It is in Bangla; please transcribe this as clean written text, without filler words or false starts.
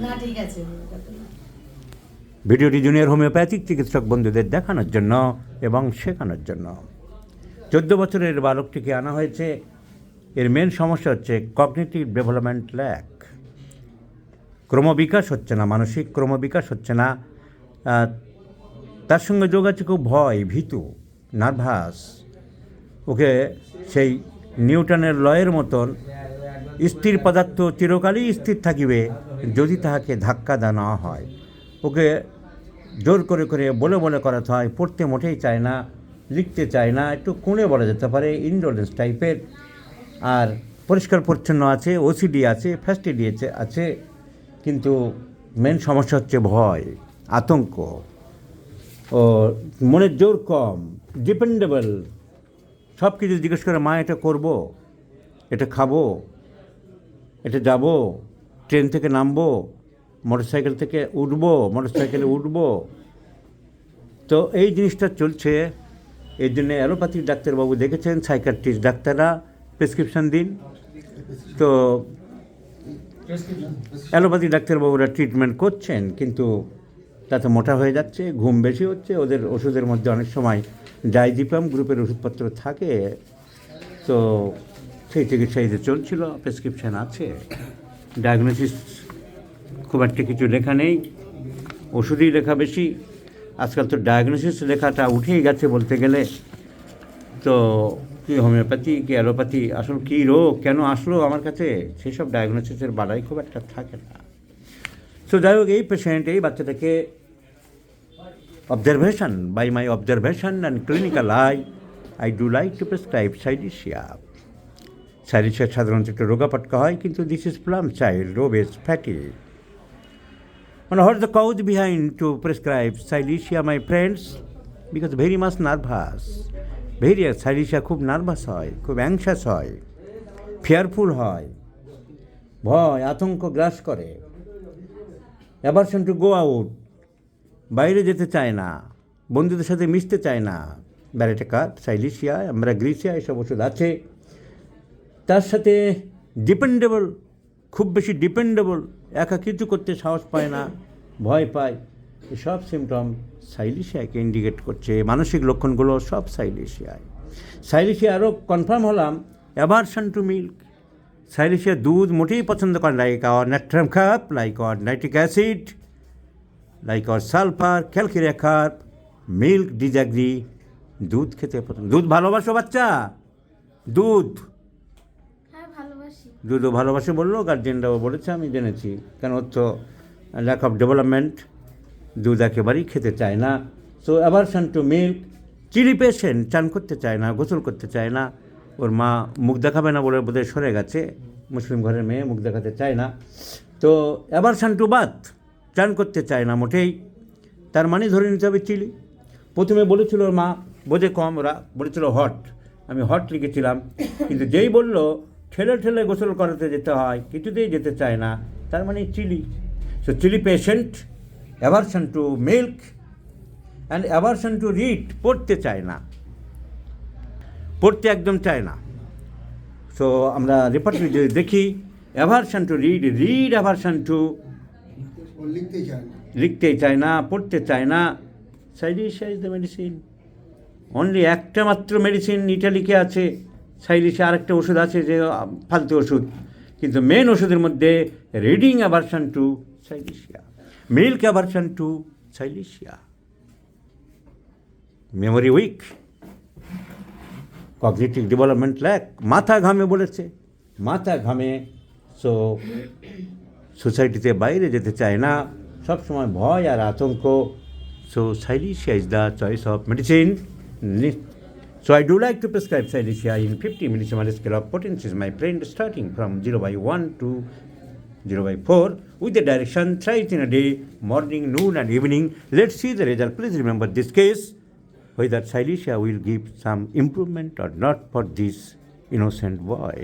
না ঠিক আছে। ভিডিওটি জুনিয়র হোমিওপ্যাথিক চিকিৎসক বন্ধুদের দেখানোর জন্য এবং শেখানোর জন্য। 14 বছরের বালকটিকে আনা হয়েছে। এর মেন সমস্যা হচ্ছে কগনিটিভ ডেভেলপমেন্ট ল্যাক, ক্রমবিকাশ হচ্ছে না, মানসিক ক্রমবিকাশ হচ্ছে না। তার সঙ্গে যোগ আছে খুব ভয়, ভীতু, নার্ভাস। ওকে সেই নিউটনের লয়ের মতন স্থির পদার্থ চিরকালই স্থির থাকিবে যদি তাহাকে ধাক্কা দেওয়া হয়। ওকে জোর করে করে বলে বলে করাতে হয়। পড়তে মোটেই চায় না, লিখতে চায় না, একটু কুঁড়ে বলা যেতে পারে, ইন্ডোলেন্স টাইপের। আর পরিষ্কার পরিচ্ছন্ন আছে, ওসিডি আছে, ফ্যাস্টিডি আছে, কিন্তু মেন সমস্যা হচ্ছে ভয়, আতঙ্ক। ও মনের জোর কম, ডিপেন্ডেবল। সব কিছু জিজ্ঞেস করে, মা এটা করবো, এটা খাবো, এটা যাব, ট্রেন থেকে নামবো, মোটরসাইকেল থেকে উঠবো, মোটরসাইকেলে উঠবো। তো এই জিনিসটা চলছে। এই জন্যে অ্যালোপ্যাথিক ডাক্তারবাবু দেখেছেন, সাইকিয়াট্রিস্ট ডাক্তাররা প্রেসক্রিপশান দিন। তো অ্যালোপ্যাথিক ডাক্তারবাবুরা ট্রিটমেন্ট করছেন, কিন্তু তাতে মোটা হয়ে যাচ্ছে, ঘুম বেশি হচ্ছে। ওদের ওষুধের মধ্যে অনেক সময় ডাইজিপাম গ্রুপের ওষুধপত্র থাকে। তো সেই চিকিৎসা এই যে চলছিল, প্রেসক্রিপশান আছে, ডায়াগনোসিস খুব একটা কিছু লেখা নেই, ওষুধই লেখা বেশি। আজকাল তো ডায়াগনোসিস লেখাটা উঠেই গেছে বলতে গেলে। তো কি হোমিওপ্যাথি কি অ্যালোপ্যাথি, আসলে কী রোগ, কেন আসলো আমার কাছে, সেসব ডায়াগনোসিসের বাড়াই খুব একটা থাকে না। তো যাই হোক, এই পেশেন্ট, এই বাচ্চাটাকে observation, by my observation and clinical I do like to prescribe silicea. Silicea সাধারণত একটু রোগাপটকা হয়, কিন্তু this is plum child, obese, fatty. And what is the cause behind to prescribe Silesia, my friends? Because very much nervous. Very Silesia খুব নার্ভাস হয়, খুব অ্যাংশাস হয়, ফিয়ারফুল হয়, ভয় আতঙ্ক গ্রাস করে। অ্যাভারশন টু গো আউট, বাইরে যেতে চায় না, বন্ধুদের সাথে মিশতে চায় না। ব্যারেটেকার, সাইলিশিয়া, অ্যাম্ব্রাগ্রিসিয়া এসব ওষুধ আছে। তার সাথে ডিপেন্ডেবল, খুব বেশি ডিপেন্ডেবল, একা কিছু করতে সাহস পায় না, ভয় পায়। এসব সিমটম সাইলিশিয়াকে ইন্ডিকেট করছে। মানসিক লক্ষণগুলো সব সাইলিশিয়ায়। সাইলিশিয়া আরও কনফার্ম হলাম, অ্যাভারশন টু মিল্ক। সাইলিশিয়া দুধ মোটেই পছন্দ করে, like our natrum cup, like our nitric acid, like our sulphur, calcarea carp, milk disagree. দুধ খেতে পছন্দ। দুধ ভালোবাসো বাচ্চা? দুধ দুধও ভালোবাসে বললো, গার্জেনরাও বলেছে, আমি জেনেছি। কেন তো ল্যাক অফ ডেভেলপমেন্ট, দুধ একেবারেই খেতে চায় না। So aversion to milk. Chilli patient, চান করতে চায় না, গোসল করতে চায় না। ওর মা মুখ দেখাবে না বলে বোধহয় সরে গেছে, মুসলিম ঘরের মেয়ে, মুখ দেখাতে চায় না। তো অ্যাভারশন টু বাথ, চান করতে চায় না মোটেই। তার মানে ধরে নিতে হবে চিলি। প্রথমে বলেছিল ওর মা, বোঝে কম, ওরা বলেছিল হট, আমি হট লিখেছিলাম। কিন্তু যেই বললো ঠেলে ঠেলে গোসল করাতে যেতে হয়, কিছুতেই যেতে চায় না, তার মানে chilly. So chilly patient, aversion to milk and aversion to read, পড়তে চায় না, পড়তে একদম চায় না। সো আমরা রেপার্টরি যদি দেখি, aversion to read, read aversion to, লিখতেই চায় না, পড়তে চায় না। Silicea is the medicine. Only একটা মাত্র মেডিসিন ইটালিকে আছে, সাইলিশিয়া। আরেকটা ওষুধ আছে যে ফালতু ওষুধ, কিন্তু মেন ওষুধের মধ্যে reading aversion to silicea, milk aversion to silicea. Memory weak, cognitive development lack, মাথা ঘামে বলেছে, মাথা ঘামে। সো সোসাইটিতে বাইরে যেতে চায় না, সবসময় ভয় আর আতঙ্ক। So silicea is the choice of medicine. So I do like to prescribe Silesia in 50 millisieverts scale of potencies, my friend, starting from 0/1 to 0/4, with the direction thrice in a day, morning, noon and evening. Let's see the result. Please remember this case, whether Silesia will give some improvement or not for this innocent boy.